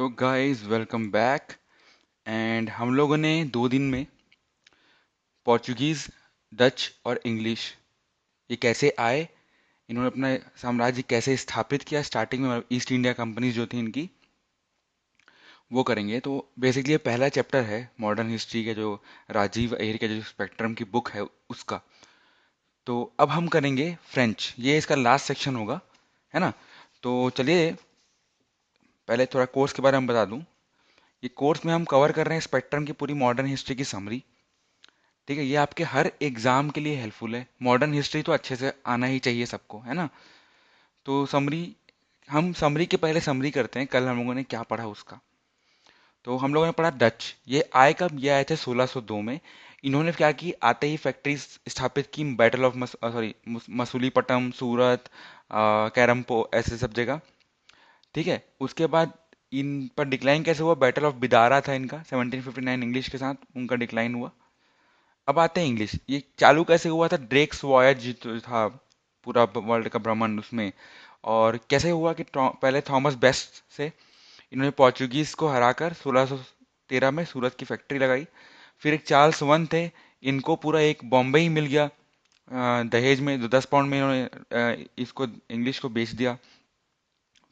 So guys welcome back. And हम लोगों ने 2 दिन में पोर्चुगीज, डच और इंग्लिश ये कैसे आए, इन्होंने अपना साम्राज्य कैसे स्थापित किया स्टार्टिंग में, ईस्ट इंडिया कंपनी जो थी इनकी, वो करेंगे। तो बेसिकली ये पहला चैप्टर है मॉडर्न हिस्ट्री के, जो राजीव अय्यर के जो स्पेक्ट्रम की बुक है उसका। तो अब हम करेंगे फ्रेंच, ये इसका लास्ट सेक्शन होगा, है ना। तो चलिए पहले थोड़ा कोर्स के बारे में बता दूं। ये कोर्स में हम कवर कर रहे हैं स्पेक्ट्रम की पूरी मॉडर्न हिस्ट्री की समरी। ठीक है, ये आपके हर एग्जाम के लिए हेल्पफुल है। मॉडर्न हिस्ट्री तो अच्छे से आना ही चाहिए सबको, है ना। तो समरी, हम समरी के पहले समरी करते हैं कल हम लोगों ने क्या पढ़ा उसका। तो हम लोगों ने पढ़ा डच, ये आए कब, ये आए थे 1602 में। इन्होंने क्या की, आते ही फैक्ट्री स्थापित की, बैटल ऑफ मसूलीपट्टनम, सूरत, कैरम्पो, ऐसे सब जगह। ठीक है, उसके बाद इन पर डिक्लाइन कैसे हुआ, बैटल ऑफ बिदारा था इनका 1759 इंग्लिश के साथ, उनका डिक्लाइन हुआ। अब आते हैं इंग्लिश, ये चालू कैसे हुआ था, ड्रेक्स वॉयज जो था पूरा वर्ल्ड का भ्रमण उसमें। और कैसे हुआ कि पहले थॉमस बेस्ट से इन्होंने पोर्चुगीज को हराकर 1613 में सूरत की फैक्ट्री लगाई। फिर एक चार्ल्स वन थे, इनको पूरा एक बॉम्बे ही मिल गया दहेज में, 10 पाउंड में इन्होंने इसको इंग्लिश को बेच दिया।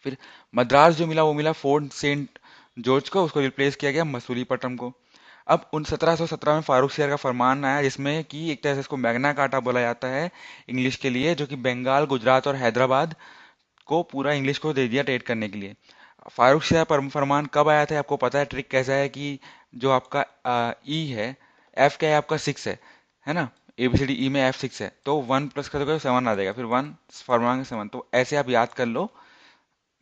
फिर मद्रास जो मिला वो मिला फोर्ट सेंट जॉर्ज को, उसको रिप्लेस किया गया मसूलीपट्टनम को। अब उन 1717 में फारूक सियार का फरमान आया, जिसमें कि एक तरह से इसको मैग्ना कार्टा बोला जाता है इंग्लिश के लिए, जो कि बंगाल, गुजरात और हैदराबाद को पूरा इंग्लिश को दे दिया ट्रेड करने के लिए। फारूक सियार फरमान कब आया था आपको पता है, ट्रिक कैसा है कि जो आपका ई है, एफ क्या है आपका 6 है ना। ABCD ई में F6 है, तो 1 प्लस कर दोगे 7 आ जाएगा, फिर 1 फरमान 7, तो ऐसे आप याद कर लो,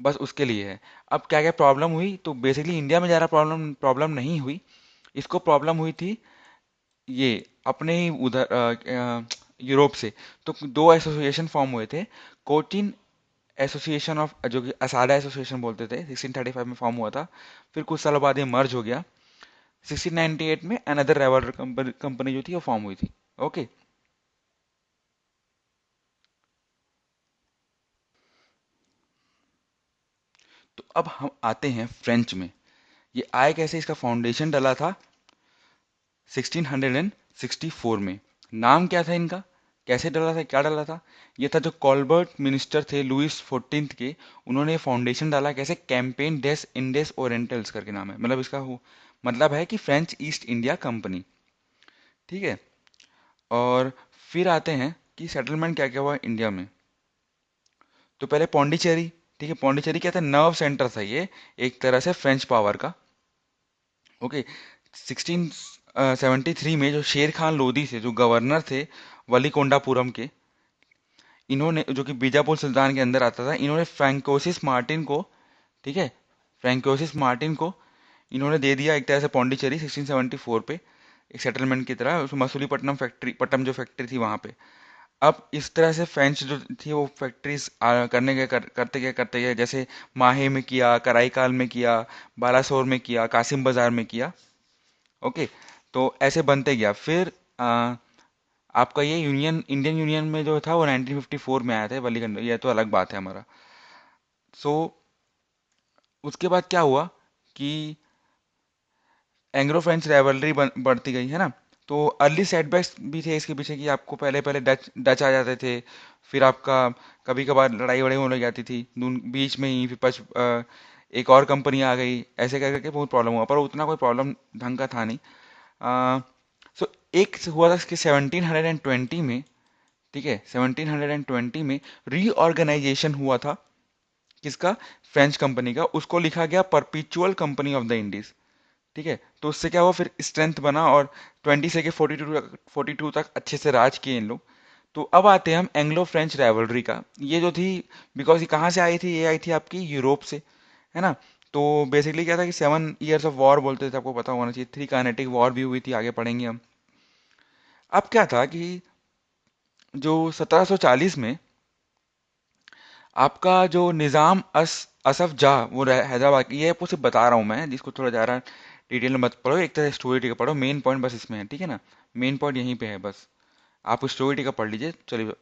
बस उसके लिए है। अब क्या क्या प्रॉब्लम हुई, तो बेसिकली इंडिया में ज़्यादा प्रॉब्लम प्रॉब्लम नहीं हुई, इसको प्रॉब्लम हुई थी ये अपने ही उधर यूरोप से। तो दो एसोसिएशन फॉर्म हुए थे, कोचिन एसोसिएशन ऑफ, जो कि असाडा एसोसिएशन बोलते थे, 1635 में फॉर्म हुआ था। फिर कुछ सालों बाद ये मर्ज हो गया, 1698 में अनदर रेवलर कंपनी जो थी वो फॉर्म हुई थी। ओके। तो अब हम आते हैं फ्रेंच में, ये आए कैसे, इसका फाउंडेशन डला था 1664 में। नाम क्या था इनका, कैसे डला था, क्या डला था, ये था जो कॉल्बर्ट मिनिस्टर थे लुइस 14 के, उन्होंने फाउंडेशन डाला कैसे, कैंपेन डेस इंडेस ओरिएंटल्स करके नाम है, मतलब इसका मतलब है कि फ्रेंच ईस्ट इंडिया कंपनी। ठीक है। और फिर आते हैं कि सेटलमेंट क्या क्या हुआ इंडिया में। तो पहले पौंडीचेरी, ठीक है, पौंडीचेरी क्या था, नर्व सेंटर था ये एक तरह से फ्रेंच पावर का। ओके। 1673 में जो शेर खान लोधी थे, जो गवर्नर थे वलीकोंडापुरम के, इन्होंने, जो कि बीजापुर सुल्तान के अंदर आता था, इन्होंने फ्रैंकोसिस मार्टिन को, ठीक है, फ्रैंकोसिस मार्टिन को इन्होंने दे दिया एक तरह से पौंडीचेरी 1674 पे, एक सेटलमेंट की तरह, उस मसूलीपट्टनम फैक्ट्री, पट्टम जो फैक्ट्री थी वहां पे। अब इस तरह से फ्रेंच जो थी वो फैक्ट्रीज करते गए, जैसे माहे में किया, कराईकाल में किया, बालासोर में किया, कासिम बाजार में किया। ओके। तो ऐसे बनते गया। फिर आपका ये यूनियन, इंडियन यूनियन में जो था वो 1954 में आया था वलीगंड, ये तो अलग बात है हमारा। सो उसके बाद क्या हुआ कि एंग्लो फ्रेंच राइवलरी बढ़ती गई, है ना। तो अर्ली सेटबैक्स भी थे इसके पीछे, कि आपको पहले पहले डच डच आ जाते थे, फिर आपका कभी कभार लड़ाई वड़ाई होने लग जाती थी बीच में ही, फिर एक और कंपनी आ गई, ऐसे कर करके बहुत प्रॉब्लम हुआ, पर उतना कोई प्रॉब्लम ढंग का था नहीं। सो एक हुआ था कि 1720 में, ठीक है, 1720 में रीऑर्गेनाइजेशन हुआ था, किसका, फ्रेंच कंपनी का, उसको लिखा गया perpetual company of the Indies. ठीक है, तो उससे क्या हुआ, फिर स्ट्रेंथ बना, और 20 से के 42 तक अच्छे से राज किए इन लोग। तो अब आते हैं हम एंग्लो फ्रेंच राइवलरी का, ये जो थी, बिकॉज ये कहाँ से आई थी, ये आई थी आपकी यूरोप से, है ना। तो बेसिकली क्या था कि 7 ईयर्स ऑफ वॉर बोलते थे, आपको पता होना चाहिए, 3 काइनेटिक वॉर भी हुई थी, आगे पढ़ेंगे हम। अब क्या था कि जो 1740 में आपका जो निज़ाम असफ जाह, वो हैदराबाद की, ये आपको सिर्फ बता रहा हूँ मैं, जिसको थोड़ा ज़्यादा डिटेल में मत पढ़ो, एक तरह स्टोरी टिका पढ़ो, मेन पॉइंट बस इसमें है, ठीक है ना। मेन पॉइंट यहीं पे है बस, आप स्टोरी टिका पढ़ लीजिए, चलिए।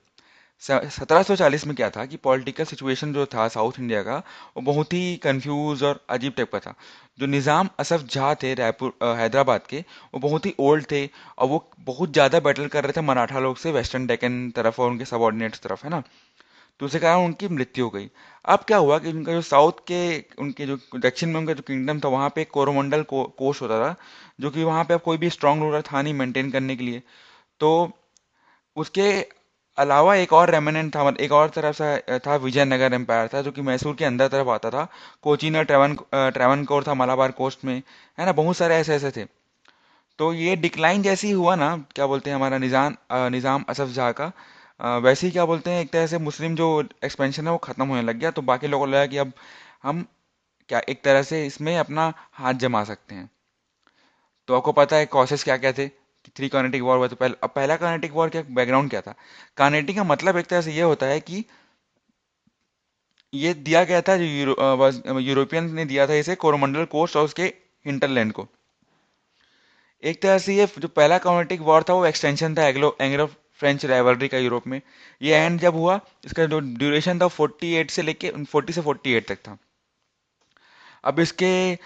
1740 में क्या था कि पॉलिटिकल सिचुएशन जो था साउथ इंडिया का, वो बहुत ही कंफ्यूज और अजीब टाइप का था। जो निज़ाम असफ जहाँ थे रायपुर हैदराबाद के, वो बहुत ही ओल्ड थे, और वो बहुत ज़्यादा बैटल कर रहे थे मराठा लोग से वेस्टर्न डेक्कन तरफ और उनके सबॉर्डिनेट्स तरफ, है ना। तो उसके कारण उनकी मृत्यु हो गई। अब क्या हुआ कि उनका जो साउथ के, उनके जो दक्षिण में उनका जो किंगडम था, वहाँ पे एक कोरोमंडल कोस्ट होता था, जो कि वहाँ पे अब कोई भी स्ट्रांग रूलर था नहीं मेंटेन करने के लिए। तो उसके अलावा एक और रेमिनेंट था, मतलब एक और तरफ से था, विजयनगर एम्पायर था, जो कि मैसूर के अंदर तरफ आता था। कोचीन और ट्रेवनकोर था मलाबार कोस्ट में, है ना। बहुत सारे ऐसे ऐसे थे। तो ये डिक्लाइन जैसी हुआ ना, क्या बोलते हैं, हमारा निज़ाम असफ जहाँ का, वैसे ही क्या बोलते हैं, एक तरह से मुस्लिम जो एक्सपेंशन है वो खत्म होने लग गया। तो बाकी लोगों को लगा कि अब हम क्या एक तरह से इसमें अपना हाथ जमा सकते हैं। तो आपको पता है कॉसेस क्या क्या थे कि थ्री कर्नेटिक वॉर हुआ। तो पहला कर्नेटिक वॉर क्या बैकग्राउंड क्या था। कर्नेटिक का मतलब एक तरह से ये होता है कि ये दिया गया था, जो यूरोपियन ने दिया था इसे कोरोमंडल कोस्ट और उसके हिंटरलैंड को। एक तरह से ये जो पहला कर्नेटिक वॉर था वो एक्सटेंशन था एंग्लो एंग्लो फ्रेंच राइवलरी का यूरोप में। ये एंड जब हुआ, इसका जो ड्यूरेशन था 48 से लेके 40 से 48 तक था। अब इसके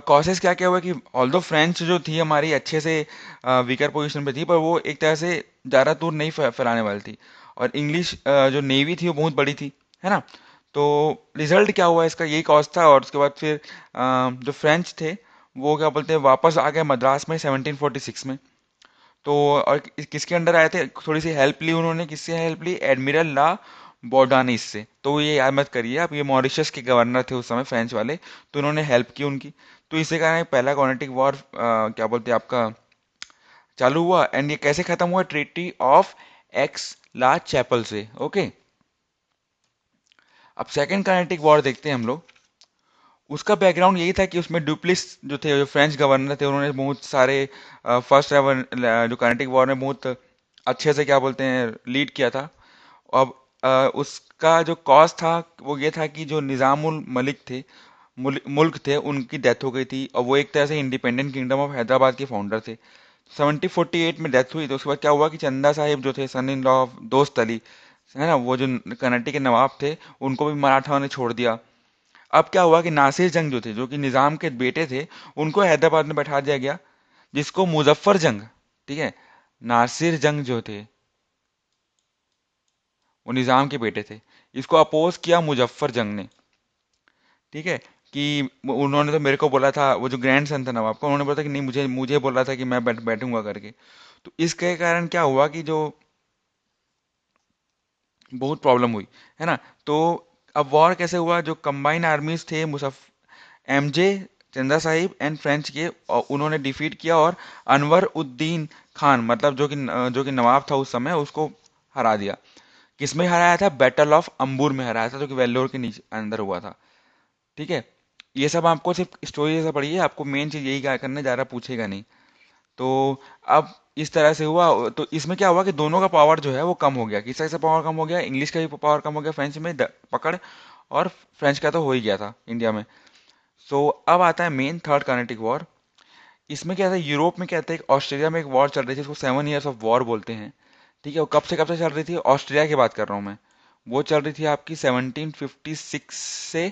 कॉसेस क्या क्या हुआ कि ऑल्दो फ्रेंच जो थी हमारी अच्छे से वीकर पोजीशन पे थी, पर वो एक तरह से ज़्यादा दूर नहीं फैलाने वाली थी। और इंग्लिश जो नेवी थी वो बहुत बड़ी थी, है ना। तो रिजल्ट क्या हुआ, इसका यही कॉज था। और उसके बाद फिर जो फ्रेंच थे वो क्या बोलते हैं वापस आ गए मद्रास में 1746 में। तो और किसके अंडर आए थे, थोड़ी सी हेल्प ली उन्होंने, किससे हेल्प ली, एडमिरल ला बॉर्डानिस से। तो ये याद मत करिए आप, ये मॉरिशस के गवर्नर थे उस समय फ्रेंच वाले, तो उन्होंने हेल्प की उनकी। तो इसी कारण पहला कॉर्नेटिक वॉर क्या बोलते हैं आपका चालू हुआ। एंड ये कैसे खत्म हुआ, treaty of Aix la Chapelle से। ओके, अब सेकेंड कॉर्नेटिक वॉर देखते हैं हम लोग। उसका बैकग्राउंड यही था कि उसमें डुप्लिस जो थे, जो फ्रेंच गवर्नर थे, उन्होंने बहुत सारे फर्स्ट जो कर्नाटिक वॉर में बहुत अच्छे से क्या बोलते हैं लीड किया था। अब उसका जो कॉज था वो ये था कि जो निज़ामुल मलिक थे, मुल्क थे, उनकी डेथ हो गई थी, और वो एक तरह से इंडिपेंडेंट किंगडम ऑफ हैदराबाद के फाउंडर थे। 1748 में डेथ हुई। तो उसके बाद क्या हुआ कि चंदा साहिब जो थे, सन इन लॉ ऑफ दोस्त अली, है ना, वो जो कर्नाटक के नवाब थे, उनको भी मराठाओं ने छोड़ दिया। अब क्या हुआ कि नासिर जंग जो थे, जो कि निजाम के बेटे थे, उनको हैदराबाद में बैठा दिया गया, जिसको मुजफ्फर जंग, ठीक है, नासिर जंग जो थे वो निजाम के बेटे थे, इसको अपोज किया मुजफ्फर जंग ने। ठीक है, कि उन्होंने तो मेरे को बोला था, वो जो ग्रैंड सन था नवाब का, उन्होंने बोला था कि नहीं, मुझे मुझे बोला था कि मैं बैठूंगा करके। तो इसके कारण क्या हुआ कि जो बहुत प्रॉब्लम हुई, है ना। तो अब वॉर कैसे हुआ, जो कंबाइन आर्मीज थे मुसफ एमजे, चंदा साहिब एंड फ्रेंच के, और उन्होंने डिफीट किया, और अनवर उद्दीन खान, मतलब जो कि नवाब था उस समय, उसको हरा दिया। किसमें हराया था, बैटल ऑफ अंबूर में हराया था, जो कि वेल्लोर के नीचे अंदर हुआ था। ठीक है, ये सब आपको सिर्फ स्टोरी जैसा पढ़िए, आपको मेन चीज यही क्या करना, ज़्यादा पूछेगा नहीं। तो अब इस तरह से हुआ। तो इसमें क्या हुआ कि दोनों का पावर जो है वो कम हो गया। किसका किसका पावर कम हो गया, इंग्लिश का भी पावर कम हो गया फ्रेंच में पकड़, और फ्रेंच का तो हो ही गया था इंडिया में। सो अब आता है मेन थर्ड कर्नेटिक वॉर। इसमें क्या था, यूरोप में क्या था, एक ऑस्ट्रेलिया में एक वॉर चल रही थी, उसको 7 ईयर्स ऑफ वॉर बोलते हैं। ठीक है, वो कब से चल रही थी, ऑस्ट्रेलिया की बात कर रहा हूँ मैं। वो चल रही थी आपकी 1756 से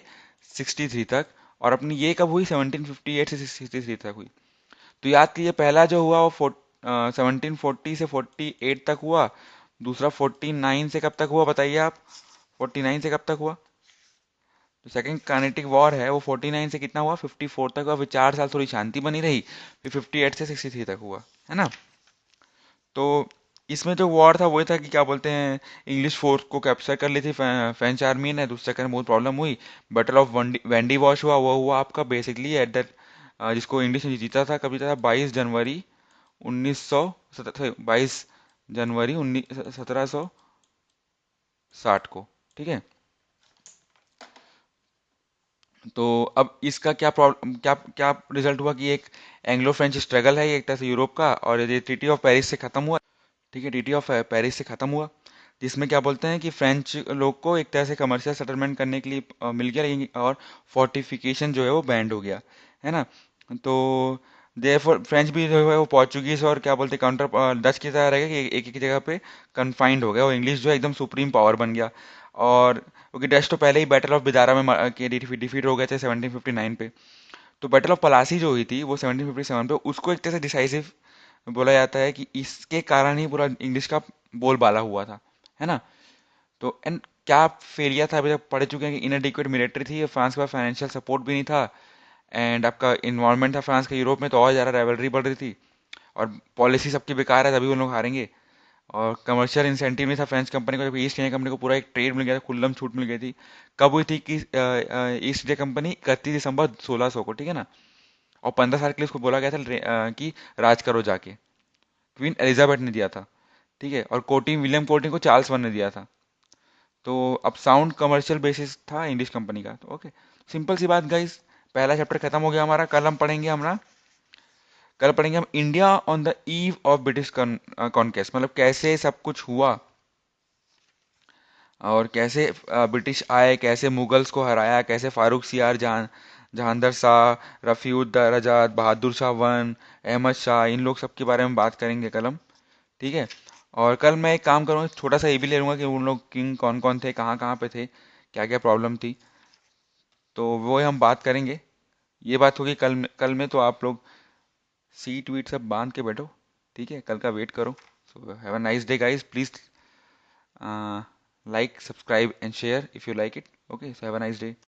63 तक। और अपनी ये कब हुई, 1758 से 63 तक हुई। तो याद कीजिए, पहला जो हुआ वो 1740 से 48 तक हुआ। दूसरा 49 से कब तक हुआ बताइए आप, 49 से कब तक हुआ। जो सेकंड काइनेटिक वॉर है वो 49 से कितना हुआ, 54 तक हुआ। फिर 4 साल थोड़ी शांति बनी रही, फिर 58 से 63 तक हुआ, है ना। तो इसमें जो वॉर था वो था कि क्या बोलते हैं, इंग्लिश फोर्स को कैप्चर कर ली थी फ्रेंच आर्मी ने। दूसरे चक्कर में बहुत प्रॉब्लम हुई। बैटल ऑफ वेंडी वॉश हुआ, वो हुआ आपका बेसिकली एट दैट, जिसको इंग्लिश ने जीता था, कब जीता था, 22 जनवरी 1760 को। ठीक है, तो अब इसका क्या प्रॉब्लम, क्या क्या रिजल्ट हुआ कि एक एंग्लो फ्रेंच स्ट्रगल है ये, एक तरह से यूरोप का, और ये ट्रीटी ऑफ पेरिस से खत्म हुआ। ठीक है, ट्रीटी ऑफ पेरिस से खत्म हुआ, जिसमें क्या बोलते हैं कि फ्रेंच लोग को एक तरह से कमर्शियल सेटलमेंट करने के लिए मिल गया, लेकिन और फोर्टिफिकेशन जो है वो बैंड हो गया, है ना। तो देयरफॉर फ्रेंच भी जो है वो पोर्चुगीज और क्या बोलते काउंटर डच की तरह रहेगा कि एक एक जगह पे कन्फाइंड हो गया, और इंग्लिश जो है एकदम सुप्रीम पावर बन गया। और क्योंकि डच तो पहले ही बैटल ऑफ बिदारा में के डिफीट हो गए थे 1759 पे। तो बैटल ऑफ पलासी जो हुई थी वो 1757 पे, उसको एक तरह से डिसाइसिव बोला जाता है कि इसके कारण ही पूरा इंग्लिश का बोलबाला हुआ था, है ना। तो एंड क्या फेलियर था, अभी तक पढ़ चुके हैं कि इनएडिक्वेट मिलिट्री थी, फ्रांस के पास फाइनेंशियल सपोर्ट भी नहीं था, एंड आपका इन्वॉल्वमेंट था फ्रांस का यूरोप में, तो और ज़्यादा राइवलरी बढ़ रही थी, और पॉलिसी सबकी बेकार है तभी वो लोग हारेंगे। और कमर्शियल इंसेंटिव नहीं था फ्रेंच कंपनी को, जब ईस्ट इंडिया कंपनी को पूरा एक ट्रेड मिल गया था, खुल्लम छूट मिल गई थी। कब हुई थी कि ईस्ट इंडिया कंपनी 31 दिसंबर 1600 को, ठीक है ना। और 15 साल के लिए उसको बोला गया था कि राज करो जाके। क्वीन एलिजाबेथ ने दिया था, ठीक है, और कोटिंग विलियम कोटिंग को चार्ल्स वन ने दिया था। तो अब साउंड कमर्शियल बेसिस था इंग्लिश कंपनी का, तो ओके। सिंपल सी बात गाइस, पहला चैप्टर खत्म हो गया हमारा। कल पढ़ेंगे हम India on the eve of British conquest, मतलब कैसे सब कुछ हुआ, और कैसे ब्रिटिश आए, कैसे मुगल्स को हराया, कैसे फारूक सियार जहांदर शाह, रफीउद्दौला, बहादुर शाह वन, अहमद शाह, इन लोग सब के बारे में बात करेंगे कल हम, ठीक है। और कल मैं एक काम करूँगा, छोटा सा ये भी ले लूँगा कि उन लोग किंग कौन कौन थे, कहाँ कहाँ पे थे, क्या क्या प्रॉब्लम थी, तो वो हम बात करेंगे। ये बात होगी कल में, तो आप लोग सीट वीट सब बांध के बैठो, ठीक है, कल का वेट करो। So have a nice day guys, please like, subscribe and share if you like it. Okay, so have a nice day.